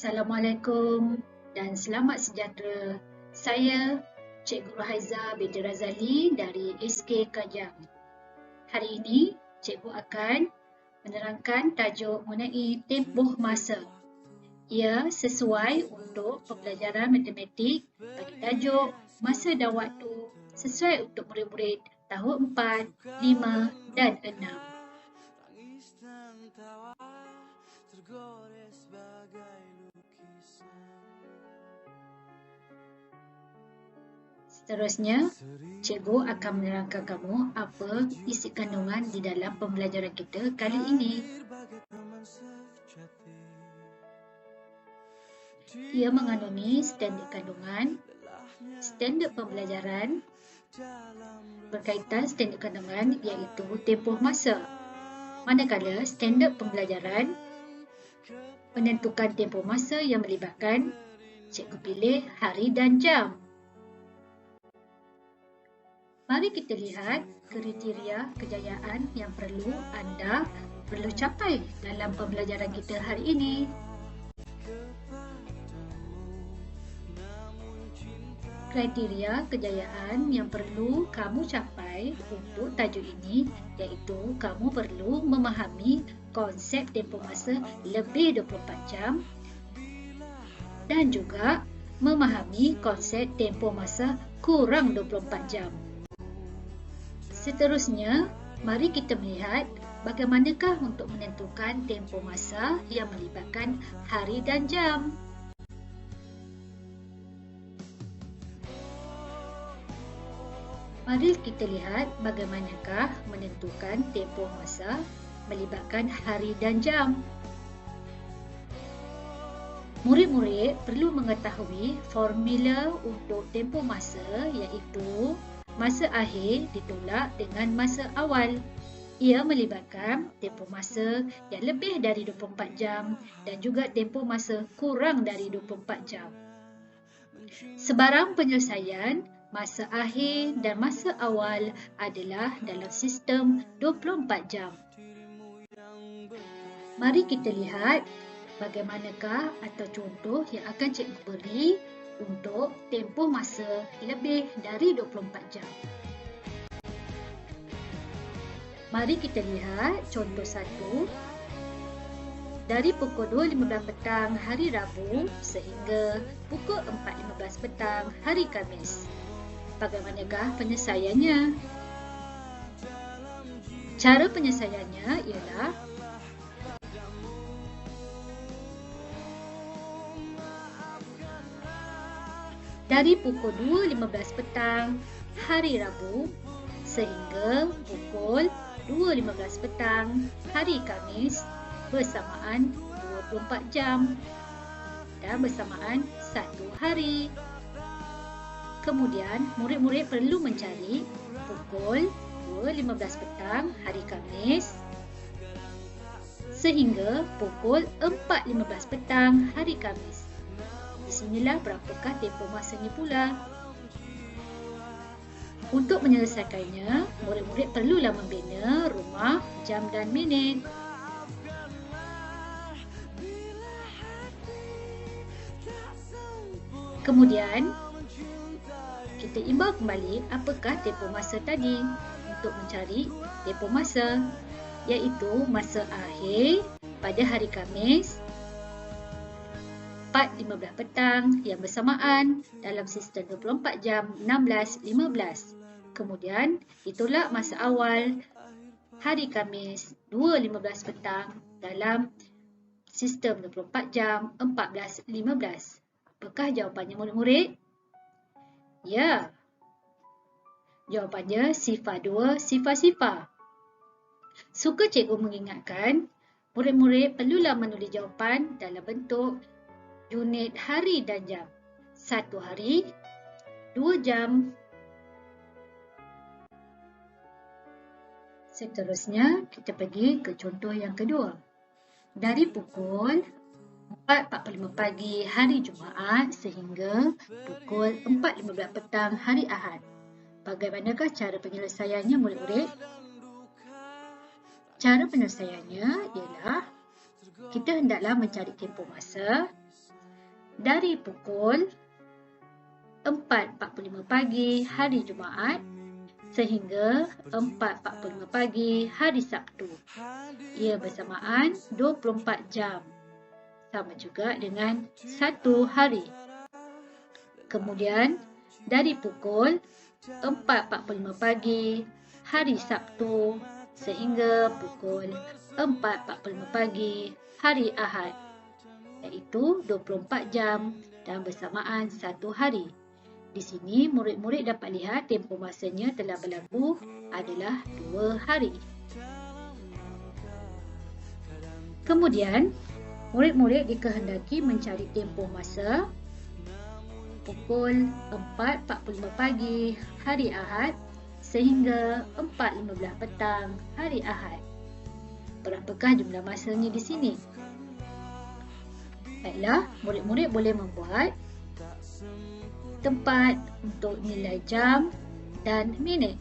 Assalamualaikum dan selamat sejahtera. Saya Cikgu Rahaiza binti Razali dari SK Kajang. Hari ini, Cikgu akan menerangkan tajuk mengenai tempoh masa. Ia sesuai untuk pembelajaran matematik bagi tajuk masa dan waktu sesuai untuk murid-murid tahun 4, 5 dan 6. Seterusnya, Cikgu akan menerangkan kamu apa isi kandungan di dalam pembelajaran kita kali ini. Ia mengandungi standard kandungan, standard pembelajaran, berkaitan standard kandungan iaitu tempoh masa. Manakala standard pembelajaran menentukan tempoh masa yang melibatkan Cikgu pilih hari dan jam. Mari kita lihat kriteria kejayaan yang anda perlu capai dalam pembelajaran kita hari ini. Kriteria kejayaan yang perlu kamu capai untuk tajuk ini iaitu kamu perlu memahami konsep tempoh masa lebih 24 jam dan juga memahami konsep tempoh masa kurang 24 jam. Seterusnya, mari kita melihat bagaimanakah untuk menentukan tempoh masa yang melibatkan hari dan jam. Mari kita lihat bagaimanakah menentukan tempoh masa melibatkan hari dan jam. Murid-murid perlu mengetahui formula untuk tempoh masa iaitu masa akhir ditolak dengan masa awal. Ia melibatkan tempoh masa yang lebih dari 24 jam dan juga tempoh masa kurang dari 24 jam. Sebarang penyelesaian masa akhir dan masa awal adalah dalam sistem 24 jam. Mari kita lihat bagaimanakah atau contoh yang akan cikgu beri untuk tempoh masa lebih dari 24 jam. Mari kita lihat contoh 1. Dari pukul 2.15 petang hari Rabu sehingga pukul 4.15 petang hari Khamis. Bagaimanakah penyelesaiannya? Cara penyelesaiannya ialah dari pukul 2.15 petang hari Rabu sehingga pukul 2.15 petang hari Khamis bersamaan 24 jam dan bersamaan 1 hari. Kemudian, murid-murid perlu mencari pukul 2.15 petang hari Khamis sehingga pukul 4.15 petang hari Khamis. Di sinilah berapakah tempoh masanya pula. Untuk menyelesaikannya, murid-murid perlulah membina rumah, jam dan minit. Kemudian, kita imbau kembali apakah tempoh masa tadi untuk mencari tempoh masa iaitu masa akhir pada hari Khamis 4.15 petang yang bersamaan dalam sistem 24 jam 16.15. Kemudian ditolak masa awal hari Khamis 2.15 petang dalam sistem 24 jam 14.15. Apakah jawapannya murid-murid? Ya. Jawapannya sifar 2 sifar-sifar. Suka cikgu mengingatkan, murid-murid perlulah menulis jawapan dalam bentuk unit hari dan jam. 1 hari, 2 jam. Seterusnya, kita pergi ke contoh yang kedua. Dari pukul 4.45 pagi hari Jumaat sehingga pukul 4.15 petang hari Ahad. Bagaimanakah cara penyelesaiannya murid-murid? Cara penyelesaiannya ialah kita hendaklah mencari tempoh masa dari pukul 4.45 pagi hari Jumaat sehingga 4.45 pagi hari Sabtu. Ia bersamaan 24 jam. Sama juga dengan satu hari. Kemudian, dari pukul 4.45 pagi hari Sabtu sehingga pukul 4.45 pagi hari Ahad, iaitu 24 jam dan bersamaan satu hari. Di sini, murid-murid dapat lihat tempoh masanya telah berlaku adalah 2 hari. Kemudian, murid-murid dikehendaki mencari tempoh masa pukul 4.45 pagi hari Ahad sehingga 4.15 petang hari Ahad. Berapakah jumlah masanya di sini? Baiklah, murid-murid boleh membuat tempat untuk nilai jam dan minit.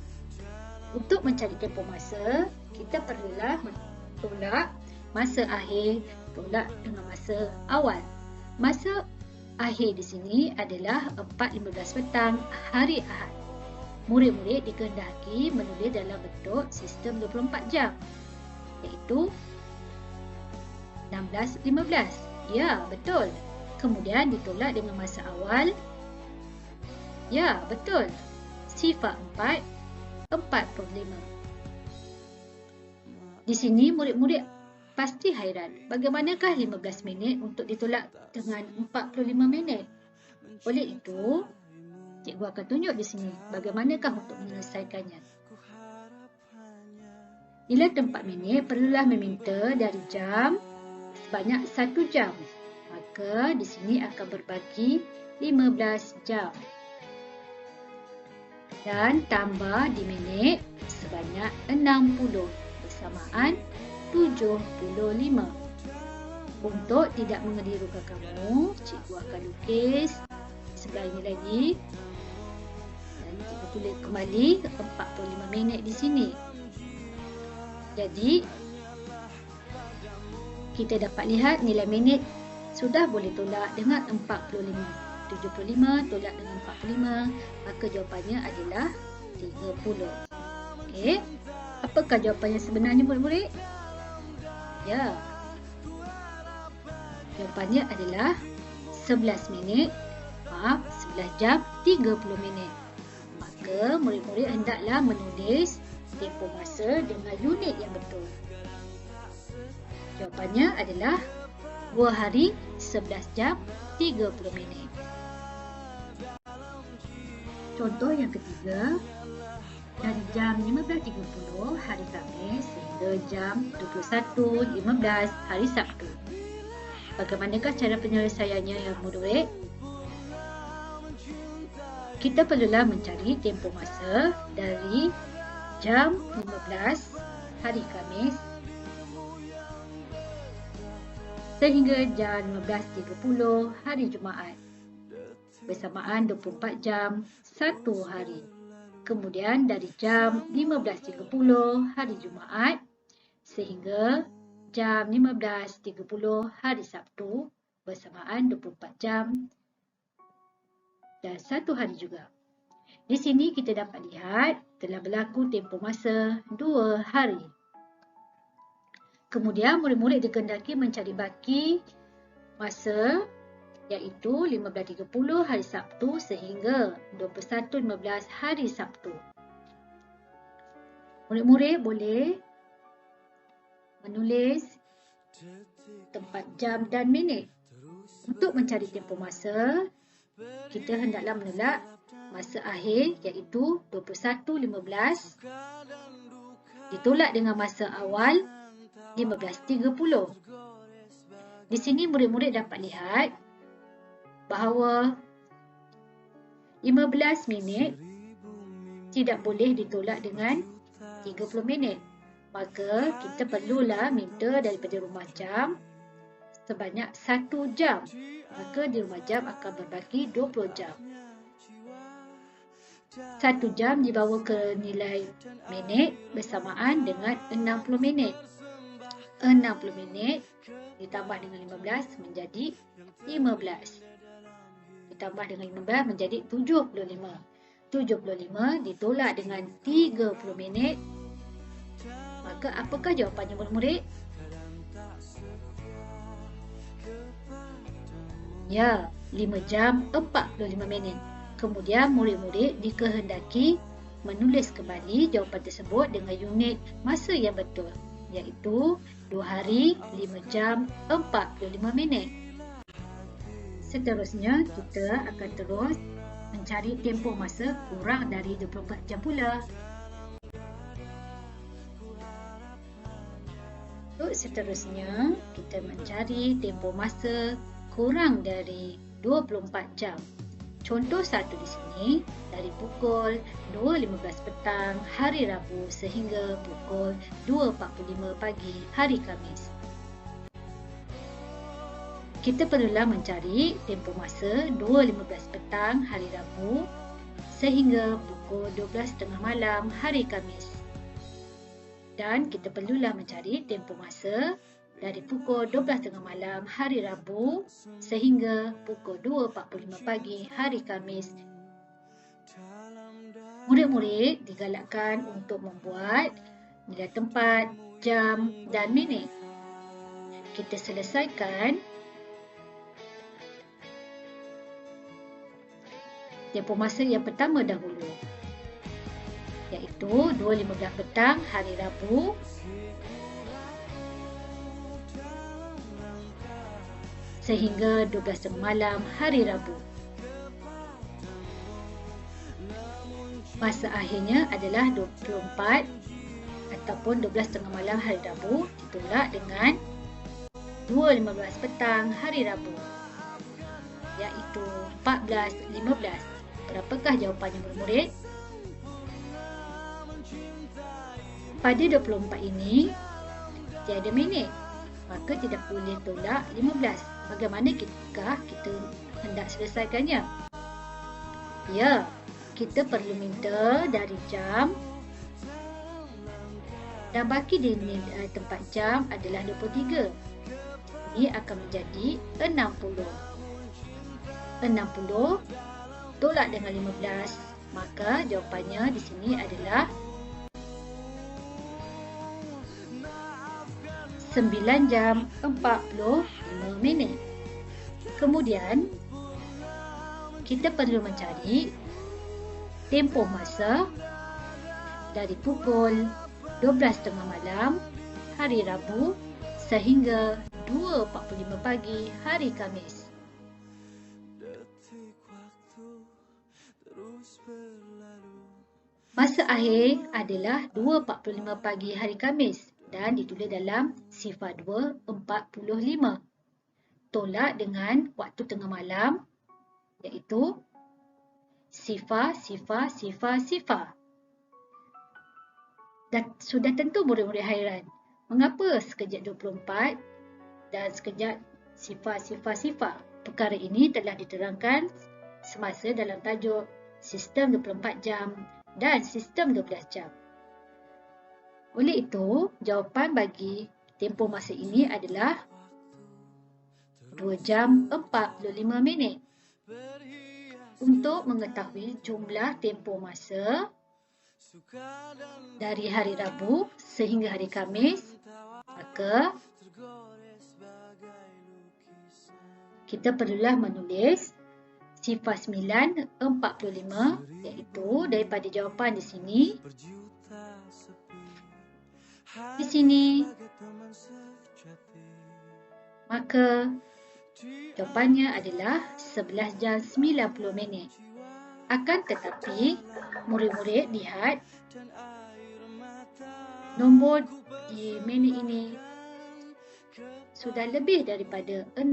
Untuk mencari tempoh masa, kita perlulah tolak masa akhir tolak dengan masa awal. Masa akhir di sini adalah 4.15 petang hari Ahad. Murid-murid dikehendaki menulis dalam bentuk sistem 24 jam, iaitu 16.15. Ya, betul. Kemudian ditolak dengan masa awal. Ya, betul. Sifar 4, 45. Di sini murid-murid pasti hairan. Bagaimanakah 15 minit untuk ditolak dengan 45 minit? Oleh itu, cikgu akan tunjuk di sini bagaimanakah untuk menyelesaikannya. Nilai tempat minit perlulah meminta dari jam sebanyak 1 jam. Maka di sini akan berbagi 15 jam. Dan tambah di minit sebanyak 60 bersamaan 75. Untuk tidak mengelirukan kamu, cikgu akan lukis sebelah ini lagi. Dan cikgu tulis kembali 45 minit di sini. Jadi, kita dapat lihat nilai minit sudah boleh tolak dengan 45. 75 tolak dengan 45, maka jawapannya adalah 30. Okey. Apakah jawapannya sebenarnya, murid-murid? Ya. Jawapannya adalah 11 minit. 11 jam 30 minit. Maka murid-murid hendaklah menulis tempoh masa dengan unit yang betul. Jawapannya adalah 2 hari 11 jam 30 minit. Contoh yang ketiga, dari jam 15.30 hari Khamis sehingga jam 21.15 hari Sabtu. Bagaimanakah cara penyelesaiannya, ya murid? Kita perlulah mencari tempoh masa dari jam 15 hari Khamis sehingga jam 15.30 hari Jumaat. Bersamaan 24 jam, 1 hari. Kemudian dari jam 15.30 hari Jumaat sehingga jam 15.30 hari Sabtu bersamaan 24 jam dan 1 hari juga. Di sini kita dapat lihat telah berlaku tempoh masa 2 hari. Kemudian murid-murid dikehendaki mencari baki masa iaitu 15.30 hari Sabtu sehingga 21.15 hari Sabtu. Murid-murid boleh menulis tempat jam dan minit. Untuk mencari tempoh masa, kita hendaklah menolak masa akhir iaitu 21.15 ditolak dengan masa awal 15.30. Di sini murid-murid dapat lihat bahawa 15 minit tidak boleh ditolak dengan 30 minit. Maka kita perlulah minta daripada rumah jam sebanyak 1 jam. Maka di rumah jam akan berbagi 20 jam. 1 jam dibawa ke nilai minit bersamaan dengan 60 minit. 60 minit ditambah dengan 15 menjadi 15. ditambah dengan 15 menjadi 75. 75 ditolak dengan 30 minit. Maka apakah jawapannya murid-murid? Ya, 5 jam 45 minit. Kemudian murid-murid dikehendaki menulis kembali jawapan tersebut dengan unit masa yang betul, iaitu 2 hari 5 jam 45 minit. Seterusnya, kita akan terus mencari tempoh masa kurang dari 24 jam pula. Untuk seterusnya, kita mencari tempoh masa kurang dari 24 jam. Contoh satu di sini, dari pukul 2.15 petang hari Rabu sehingga pukul 2.45 pagi hari Khamis. Kita perlulah mencari tempoh masa 2.15 petang hari Rabu sehingga pukul 12.30 malam hari Khamis. Dan kita perlulah mencari tempoh masa dari pukul 12.30 malam hari Rabu sehingga pukul 2.45 pagi hari Khamis. Murid-murid digalakkan untuk membuat nilai tempat, jam dan minit. Kita selesaikan tempoh masa yang pertama dahulu, iaitu 2.15 petang hari Rabu sehingga 12.30 malam hari Rabu. Masa akhirnya adalah 24 ataupun 12.30 malam hari Rabu ditolak dengan 2.15 petang hari Rabu, iaitu 14.15. Berapakah jawapannya murid-murid? Pada 24 ini tiada minit, maka tidak boleh tolak 15. Bagaimana kita hendak selesaikannya? Ya, kita perlu minta dari jam dan baki di tempat jam adalah 23. Ini akan menjadi 60. 60 tolak dengan 15, maka jawapannya di sini adalah 9 jam 45 minit. Kemudian, kita perlu mencari tempoh masa dari pukul 12.30 malam hari Rabu sehingga 2.45 pagi hari Khamis. Masa akhir adalah 2.45 pagi hari Khamis dan ditulis dalam sifar 2.45. Tolak dengan waktu tengah malam, iaitu sifar. Dan sudah tentu murid-murid hairan, mengapa sekejap 24 dan sekejap sifar. Perkara ini telah diterangkan semasa dalam tajuk sistem 24 jam dan sistem 12 jam. Oleh itu, jawapan bagi tempoh masa ini adalah 2 jam 45 minit. Untuk mengetahui jumlah tempoh masa dari hari Rabu sehingga hari Khamis, maka kita perlulah menulis sifar 9.45, iaitu daripada jawapan di sini. Maka jawapannya adalah 11 jam 90 minit. Akan tetapi, murid-murid lihat nombor di minit ini sudah lebih daripada 60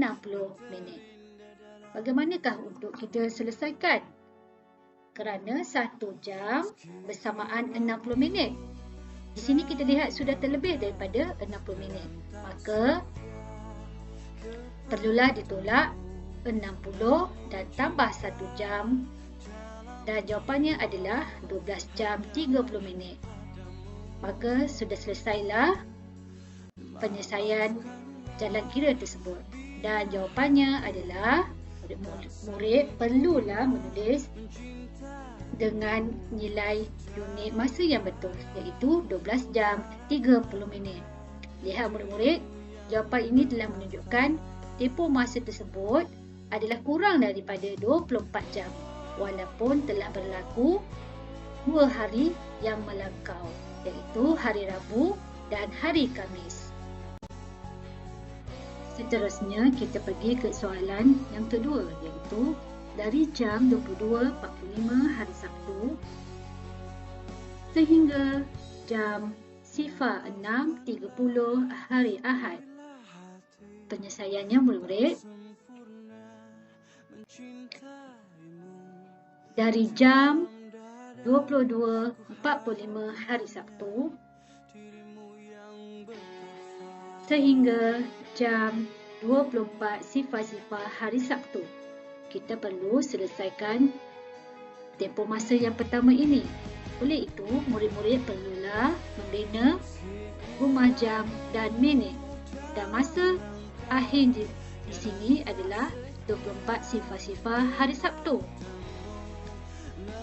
minit. Bagaimanakah untuk kita selesaikan? Kerana 1 jam bersamaan 60 minit. Di sini kita lihat sudah terlebih daripada 60 minit. Maka perlulah ditolak 60 dan tambah 1 jam. Dan jawapannya adalah 12 jam 30 minit. Maka sudah selesailah penyelesaian jalan kira tersebut. Dan jawapannya adalah murid perlulah menulis dengan nilai unit masa yang betul, iaitu 12 jam 30 minit. Lihat murid-murid, jawapan ini telah menunjukkan tempoh masa tersebut adalah kurang daripada 24 jam walaupun telah berlaku 2 hari yang melangkau, iaitu hari Rabu dan hari Khamis. Seterusnya kita pergi ke soalan yang kedua, iaitu dari jam 22.45 hari Sabtu sehingga jam 06.30 hari Ahad. Penyelesaiannya murid-murid, dari jam 22.45 hari Sabtu sehingga jam 24.00 hari Sabtu, kita perlu selesaikan tempoh masa yang pertama ini. Oleh itu, murid-murid perlulah membina rumah jam dan minit, dan masa akhir di sini adalah 24.00 hari Sabtu.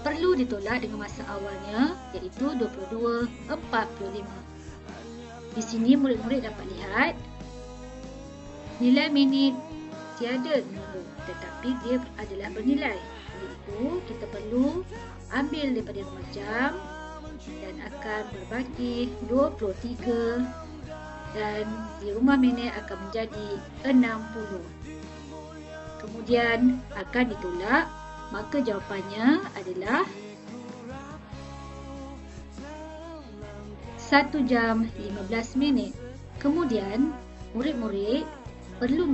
Perlu ditolak dengan masa awalnya, iaitu 22.45. Di sini murid-murid dapat lihat nilai minit tiada nombor, tetapi dia adalah bernilai. Oleh itu, kita perlu ambil daripada rumah jam dan akan berbagi 23, dan di rumah minit akan menjadi 60. Kemudian akan ditolak, maka jawapannya adalah 1 jam 15 minit. Kemudian murid-murid perlu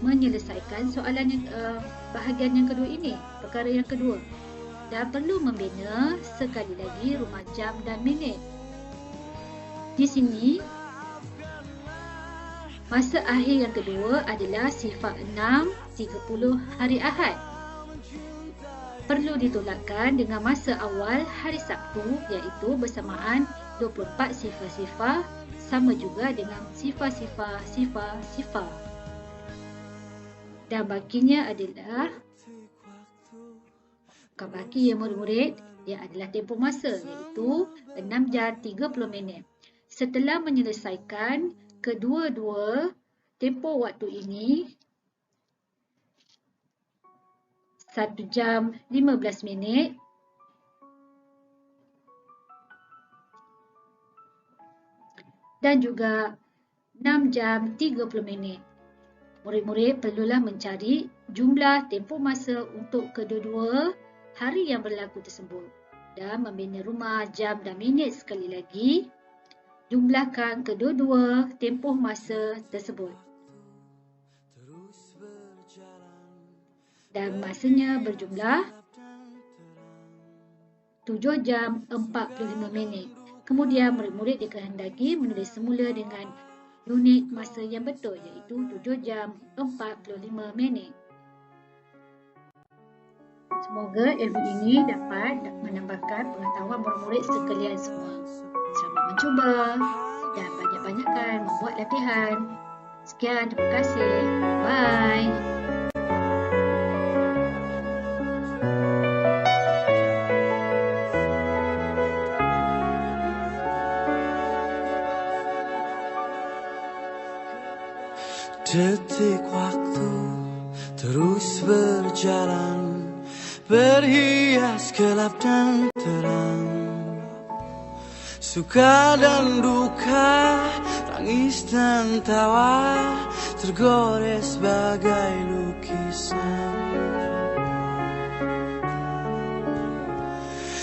menyelesaikan soalan yang bahagian yang kedua ini, perkara yang kedua, dan perlu membina sekali lagi rumah jam dan minit. Di sini masa akhir yang kedua adalah 06.30 hari Ahad. Perlu ditolakkan dengan masa awal hari Sabtu, iaitu bersamaan 24.00, sama juga dengan 00:00. Dan bakinya adalah, bukan baki ya murid-murid, ia adalah tempoh masa, iaitu 6 jam 30 minit. Setelah menyelesaikan kedua-dua tempoh waktu ini, 1 jam 15 minit, dan juga 6 jam 30 minit. Murid-murid perlulah mencari jumlah tempoh masa untuk kedua-dua hari yang berlaku tersebut dan membina rumah jam dan minit sekali lagi. Jumlahkan kedua-dua tempoh masa tersebut. Dan masanya berjumlah 7 jam 45 minit. Kemudian murid-murid dikehendaki menulis semula dengan unit masa yang betul, iaitu 7 jam 45 minit. Semoga ilmu ini dapat menambahkan pengetahuan murid-murid sekalian semua. Selamat mencuba dan banyak-banyakkan membuat latihan. Sekian, terima kasih. Bye. Detik waktu terus berjalan, berhias gelap dan terang, suka dan duka, tangis dan tawa, tergores bagai lukisan.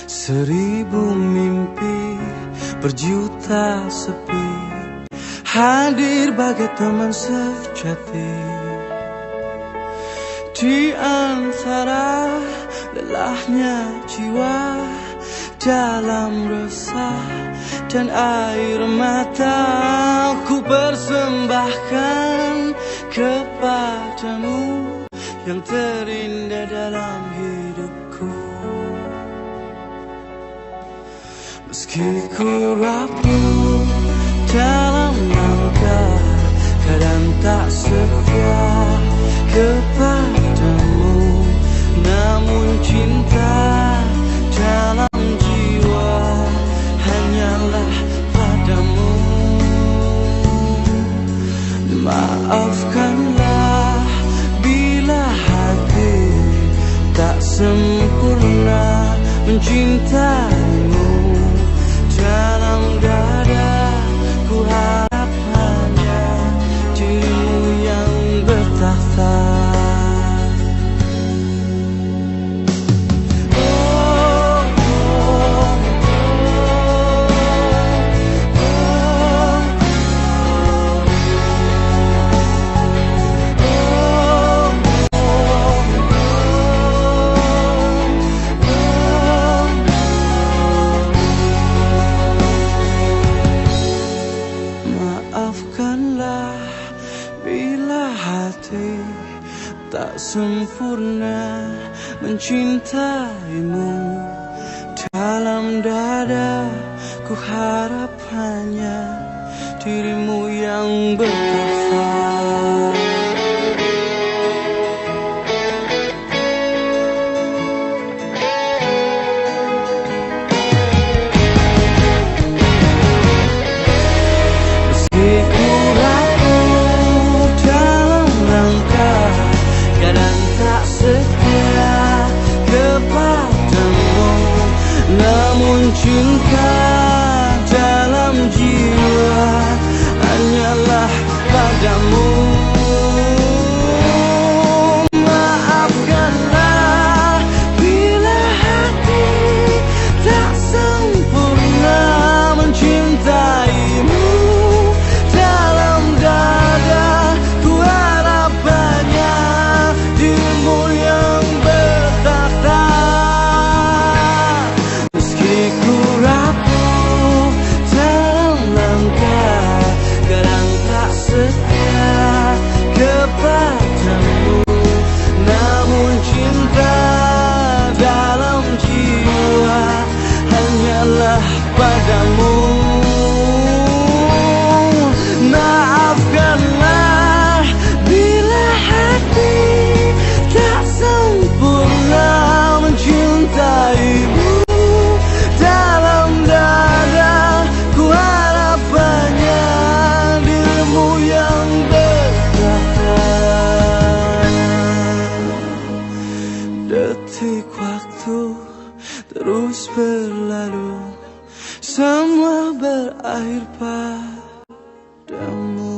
1000 mimpi, berjuta sepi, hadir bagai teman sejati. Di antara lelahnya jiwa, dalam resah dan air mata, ku persembahkan kepadamu yang terindah dalam hidupku. Meski ku rapuh dalam langkah, kadang tak setia kepadamu, sempurna mencintaimu. Dalam dada ku harap hanya dirimu yang bertakhta. Maafkanlah bila hati tak sempurna mencintaimu. Dalam dada ku harap hanya dirimu yang bertakhta. Namun cinta dalam jiwa hanyalah padamu. Maafkanlah bila hati tak sempurna mencintaimu. Dalam dada ku harap hanya dirimu yang bertakhta. Kepadamu, namun cinta dalam jiwa hanyalah padamu. Maafkanlah bila hati tak sempurna mencintaimu. Dalam dada ku harap hanya dirimu yang detik waktu terus berlalu, semua berakhir padamu.